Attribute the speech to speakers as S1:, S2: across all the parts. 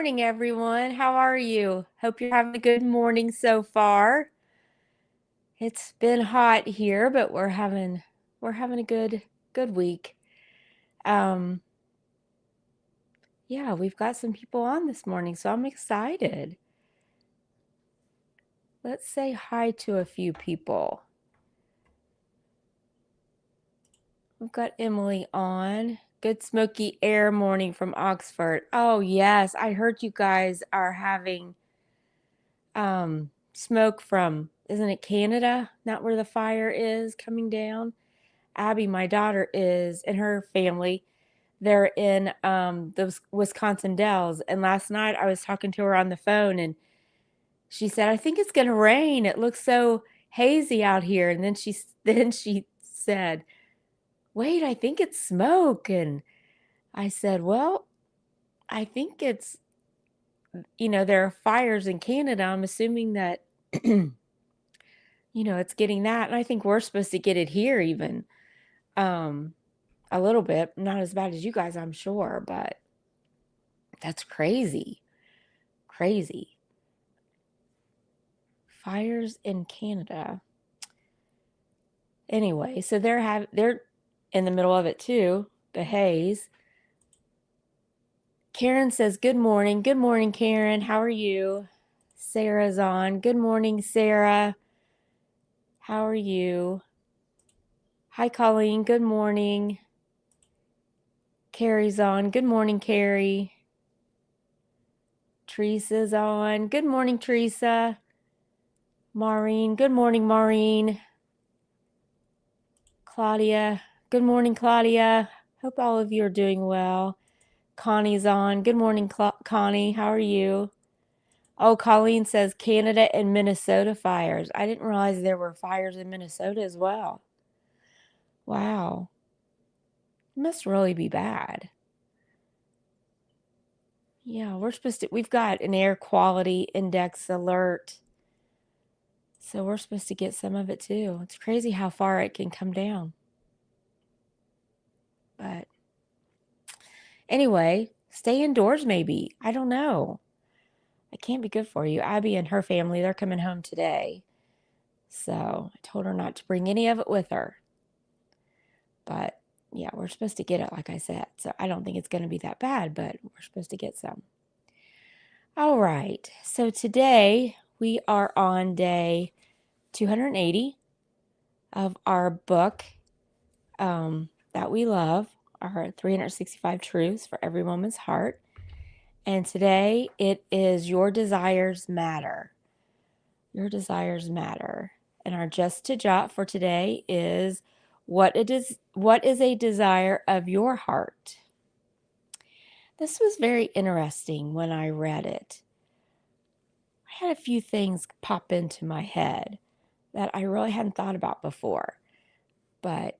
S1: morning, everyone. How are you? Hope you're having a good morning so far. It's been hot here, but we're having a good week. Yeah, we've got some people on this morning, so I'm excited. Let's say hi to a few people. We've got Emily on. Good smoky air morning from Oxford. Oh, yes, I heard you guys are having smoke from, isn't it Canada? Not where the fire is coming down. Abby, my daughter, is, and her family, they're in the Wisconsin Dells. And last night I was talking to her on the phone and she said, I think it's going to rain. It looks so hazy out here. And then she said, wait, I think it's smoke. And I said, well, I think it's, there are fires in Canada. I'm assuming that, it's getting that. And I think we're supposed to get it here even. A little bit, not as bad as you guys, I'm sure, but that's crazy. Crazy. Fires in Canada. Anyway, so they're in the middle of it too, the haze. Karen says, good morning. Good morning, Karen. How are you? Sarah's on. Good morning, Sarah. How are you? Hi, Colleen. Good morning. Carrie's on. Good morning, Carrie. Teresa's on. Good morning, Teresa. Maureen. Good morning, Maureen. Claudia. Good morning, Claudia. Hope all of you are doing well. Connie's on. Good morning, Connie. How are you? Oh, Colleen says Canada and Minnesota fires. I didn't realize there were fires in Minnesota as well. Wow. It must really be bad. Yeah, we've got an air quality index alert. So we're supposed to get some of it too. It's crazy how far it can come down. But anyway, stay indoors maybe. I don't know. It can't be good for you. Abby and her family, they're coming home today. So I told her not to bring any of it with her. But yeah, we're supposed to get it, like I said. So I don't think it's going to be that bad, but we're supposed to get some. All right. So today we are on day 280 of our book that we love, our 365 Truths for Every Woman's Heart. And today it is Your Desires Matter. Your desires matter. And our just to jot for today is what is a desire of your heart? This was very interesting when I read it. I had a few things pop into my head that I really hadn't thought about before. But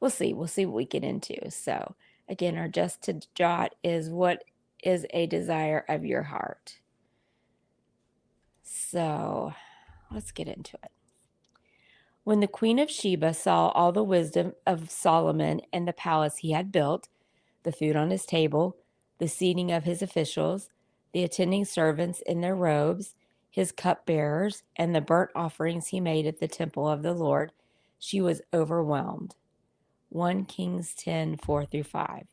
S1: we'll see. We'll see what we get into. So again, our just to jot is what is a desire of your heart. So let's get into it. When the Queen of Sheba saw all the wisdom of Solomon and the palace he had built, the food on his table, the seating of his officials, the attending servants in their robes, his cupbearers, and the burnt offerings he made at the temple of the Lord, she was overwhelmed. 1 Kings 10, 4-5.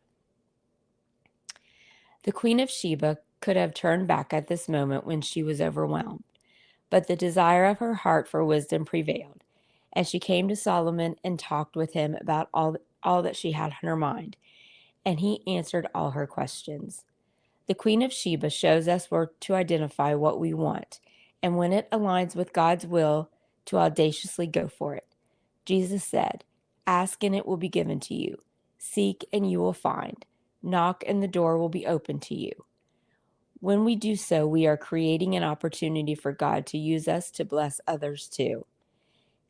S1: The Queen of Sheba could have turned back at this moment when she was overwhelmed, but the desire of her heart for wisdom prevailed. As she came to Solomon and talked with him about all that she had on her mind, and he answered all her questions. The Queen of Sheba shows us where to identify what we want, and when it aligns with God's will, to audaciously go for it. Jesus said, ask and it will be given to you. Seek and you will find. Knock and the door will be open to you. When we do so, we are creating an opportunity for God to use us to bless others too.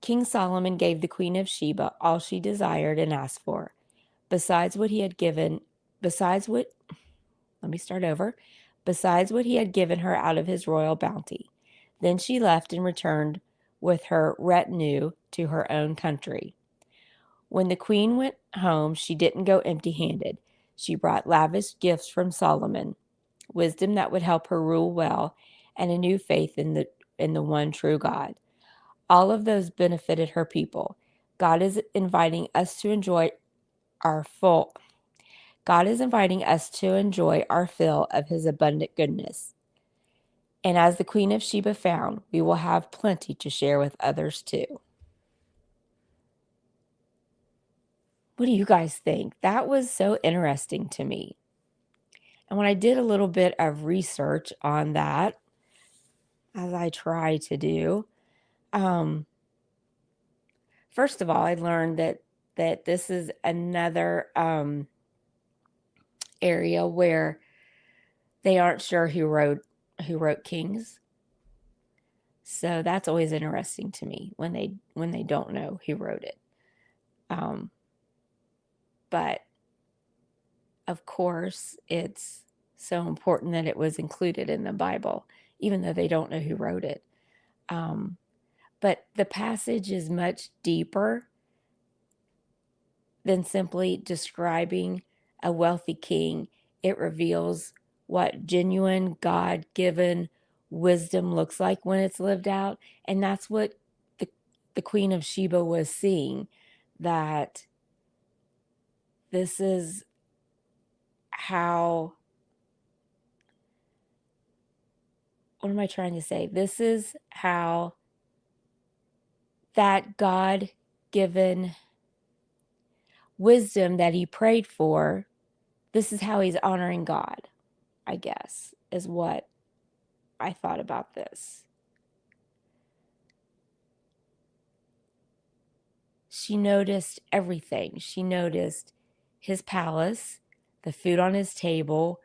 S1: King Solomon gave the Queen of Sheba all she desired and asked for. Besides what he had given her out of his royal bounty. Then she left and returned with her retinue to her own country. When the queen went home, she didn't go empty-handed. She brought lavish gifts from Solomon. wisdom that would help her rule well, and a new faith in the one true God. All of those benefited her people. God is inviting us to enjoy our full God is inviting us to enjoy our fill of his abundant goodness. And as the Queen of Sheba found, we will have plenty to share with others too. What do you guys think? That was so interesting to me. And when I did a little bit of research on that, as I try to do, first of all, I learned that this is another area where they aren't sure who wrote Kings. So that's always interesting to me when they don't know who wrote it. But of course, it's so important that it was included in the Bible, even though they don't know who wrote it. But the passage is much deeper than simply describing a wealthy king. It reveals what genuine God-given wisdom looks like when it's lived out. And that's what the Queen of Sheba was seeing, that this is how, what am I trying to say? This is how that God-given wisdom that he prayed for, this is how he's honoring God, I guess, is what I thought about this. She noticed everything. She noticed his palace, the food on his table,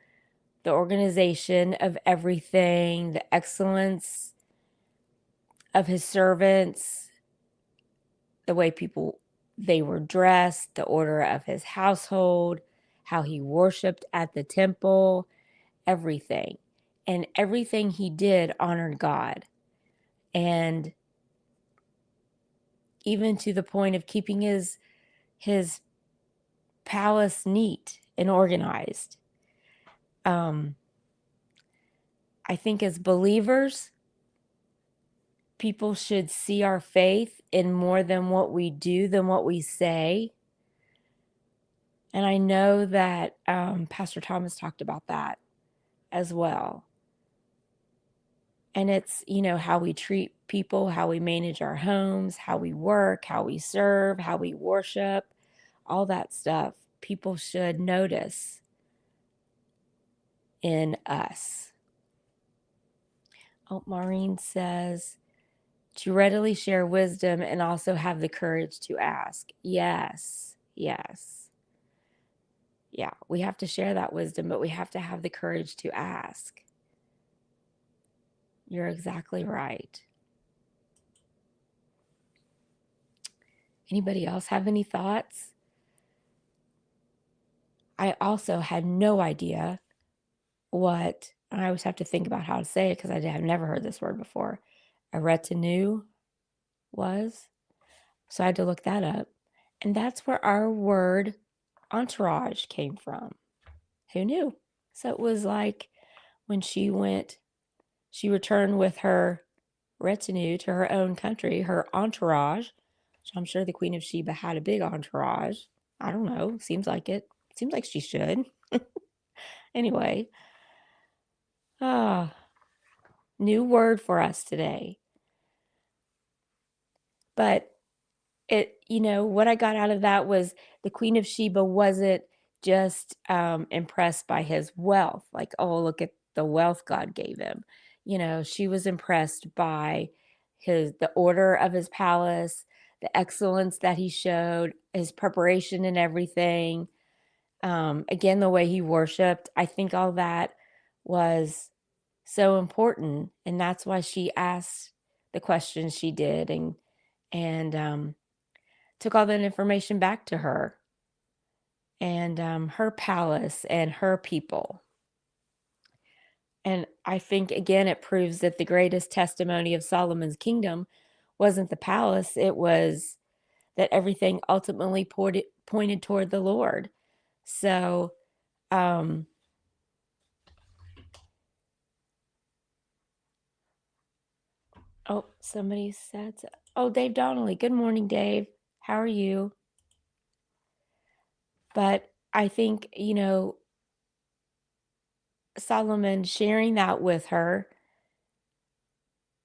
S1: the organization of everything, the excellence of his servants, the way they were dressed, the order of his household, how he worshiped at the temple, everything. And everything he did honored God. And even to the point of keeping his palace neat and organized. I think as believers, people should see our faith in more than what we do, than what we say. And I know that Pastor Thomas talked about that as well. And it's, how we treat people, how we manage our homes, how we work, how we serve, how we worship, all that stuff. People should notice in us. Oh, Maureen says, to readily share wisdom and also have the courage to ask. Yes. Yeah, we have to share that wisdom, but we have to have the courage to ask. You're exactly right. Anybody else have any thoughts? I also had no idea what, I always have to think about how to say it because I have never heard this word before, a retinue was. So I had to look that up. And that's where our word entourage came from. Who knew? So it was like when she returned with her retinue to her own country, her entourage. So I'm sure the Queen of Sheba had a big entourage. I don't know. Seems like it. Seems like she should. Anyway. New word for us today. But what I got out of that was the Queen of Sheba wasn't just impressed by his wealth. Like, oh, look at the wealth God gave him. She was impressed by the order of his palace, the excellence that he showed, his preparation and everything. Again, the way he worshiped. I think all that was so important, and that's why she asked the questions she did, and took all that information back to her and her palace and her people. And I think, again, it proves that the greatest testimony of Solomon's kingdom wasn't the palace. It was that everything ultimately pointed toward the Lord. So Oh, somebody said, oh, Dave Donnelly. Good morning, Dave. How are you? But I think, Solomon sharing that with her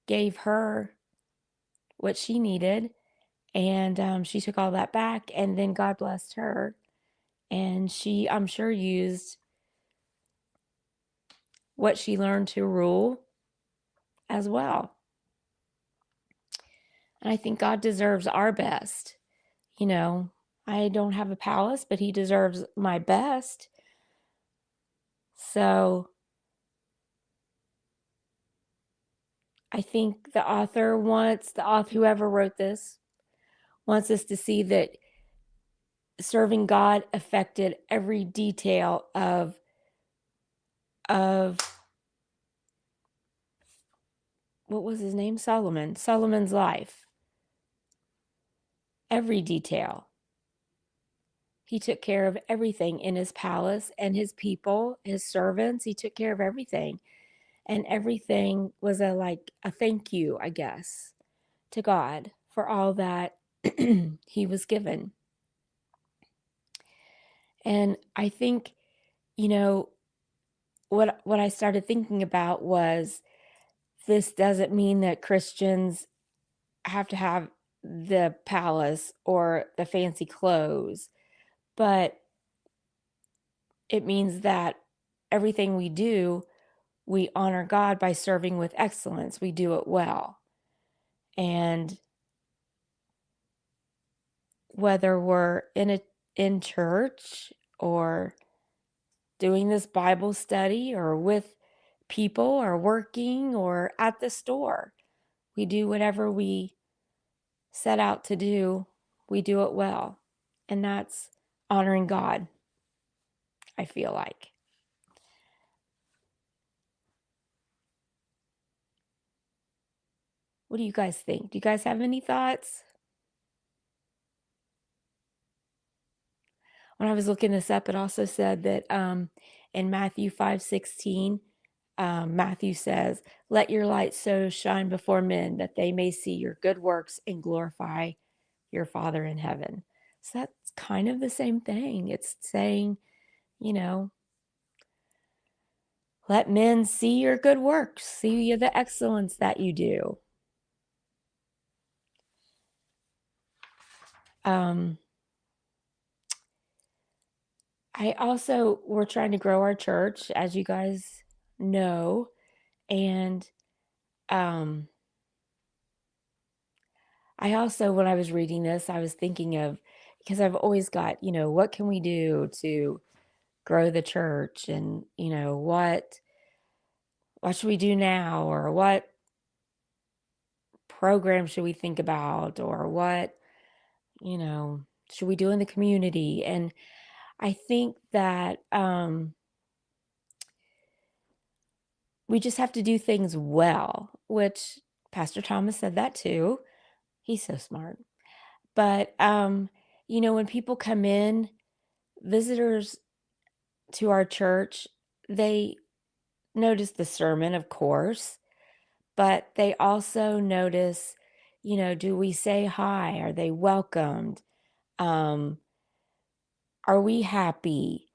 S1: gave her what she needed. And she took all that back. And then God blessed her. And she, I'm sure, used what she learned to rule as well. And I think God deserves our best. I don't have a palace, but he deserves my best. So I think whoever wrote this wants us to see that serving God affected every detail of what was his name? Solomon's life. Every detail. He took care of everything in his palace and his people, his servants. He took care of everything. And everything was a thank you, I guess, to God for all that he was given. And I think, what I started thinking about was this doesn't mean that Christians have to have the palace or the fancy clothes, but it means that everything we do, we honor God by serving with excellence. We do it well. And whether we're in church or doing this Bible study or with people or working or at the store, we do whatever we set out to do, we do it well. And that's honoring God, I feel like. What do you guys think? Do you guys have any thoughts? When I was looking this up, it also said that in Matthew 5:16, Matthew says, "Let your light so shine before men that they may see your good works and glorify your Father in heaven." So that's kind of the same thing. It's saying, you know, let men see your good works, see the excellence that you do. We're trying to grow our church, as you guys know. And I also, when I was reading this, I was thinking of, because I've always got, what can we do to grow the church? And, what should we do now? Or what program should we think about? Or what, should we do in the community? And I think that we just have to do things well, which Pastor Thomas said that too. He's so smart. But, when people come in, visitors to our church, they notice the sermon, of course, but they also notice, do we say hi? Are they welcomed? Are we happy?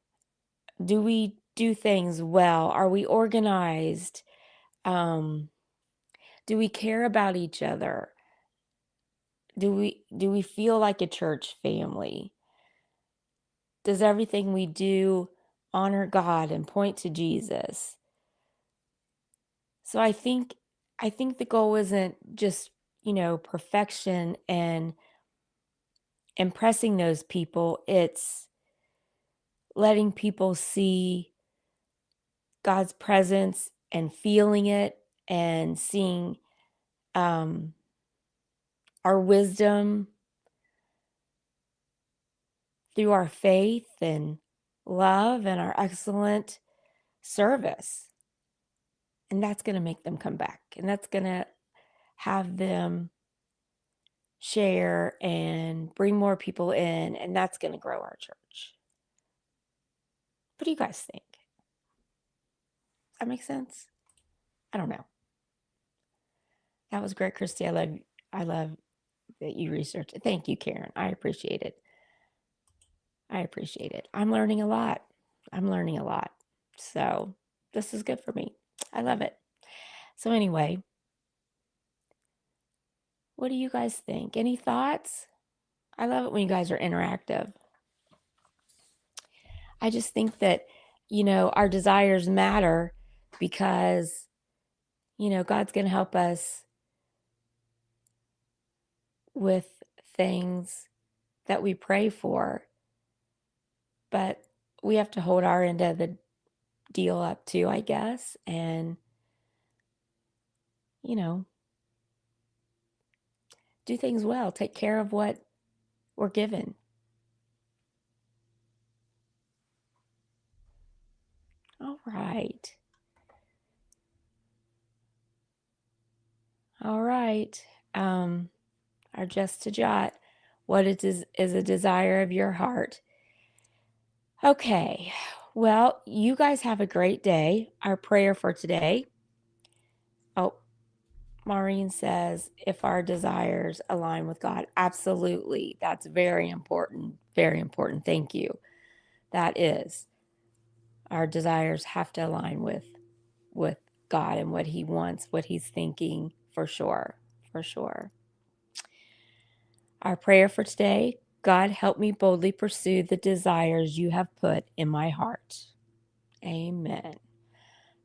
S1: Do we do things well? Are we organized? Do we care about each other? Do we feel like a church family? Does everything we do honor God and point to Jesus? So I think the goal isn't just, perfection and impressing those people. It's letting people see God's presence and feeling it and seeing our wisdom through our faith and love and our excellent service. And that's going to make them come back. And that's going to have them share and bring more people in. And that's going to grow our church. What do you guys think? That makes sense? I don't know. That was great, Christy. I love that you researched it. Thank you, Karen. I appreciate it. I appreciate it. I'm learning a lot. I'm learning a lot. So this is good for me. I love it. So anyway, what do you guys think? Any thoughts? I love it when you guys are interactive. I just think that, our desires matter because, God's going to help us with things that we pray for, but we have to hold our end of the deal up too, I guess, and, do things well, take care of what we're given. All right. All right. Our just to jot, what it is a desire of your heart. Okay. Well, you guys have a great day. Our prayer for today. Oh, Maureen says, if our desires align with God. Absolutely. That's very important. Very important. Thank you. That is. Our desires have to align with God and what he wants, what he's thinking, for sure. For sure. Our prayer for today, God, help me boldly pursue the desires you have put in my heart. Amen.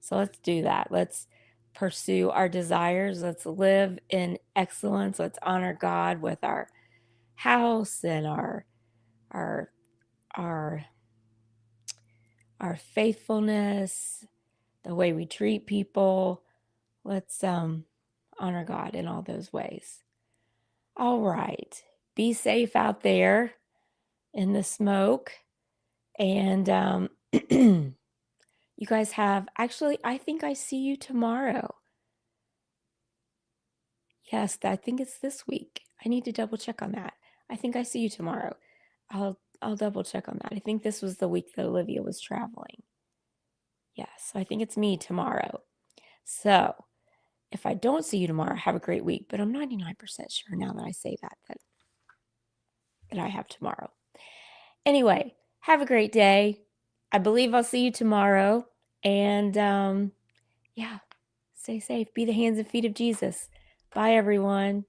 S1: So let's do that. Let's pursue our desires. Let's live in excellence. Let's honor God with our house and our our our faithfulness, the way we treat people. Let's honor God in all those ways. All right. Be safe out there in the smoke. And you guys have, actually, I think I see you tomorrow. Yes, I think it's this week. I need to double check on that. I think I see you tomorrow. I'll double check on that. I think this was the week that Olivia was traveling. Yes, so I think it's me tomorrow. So if I don't see you tomorrow, have a great week. But I'm 99% sure now that I say that I have tomorrow. Anyway, have a great day. I believe I'll see you tomorrow. And yeah, stay safe. Be the hands and feet of Jesus. Bye, everyone.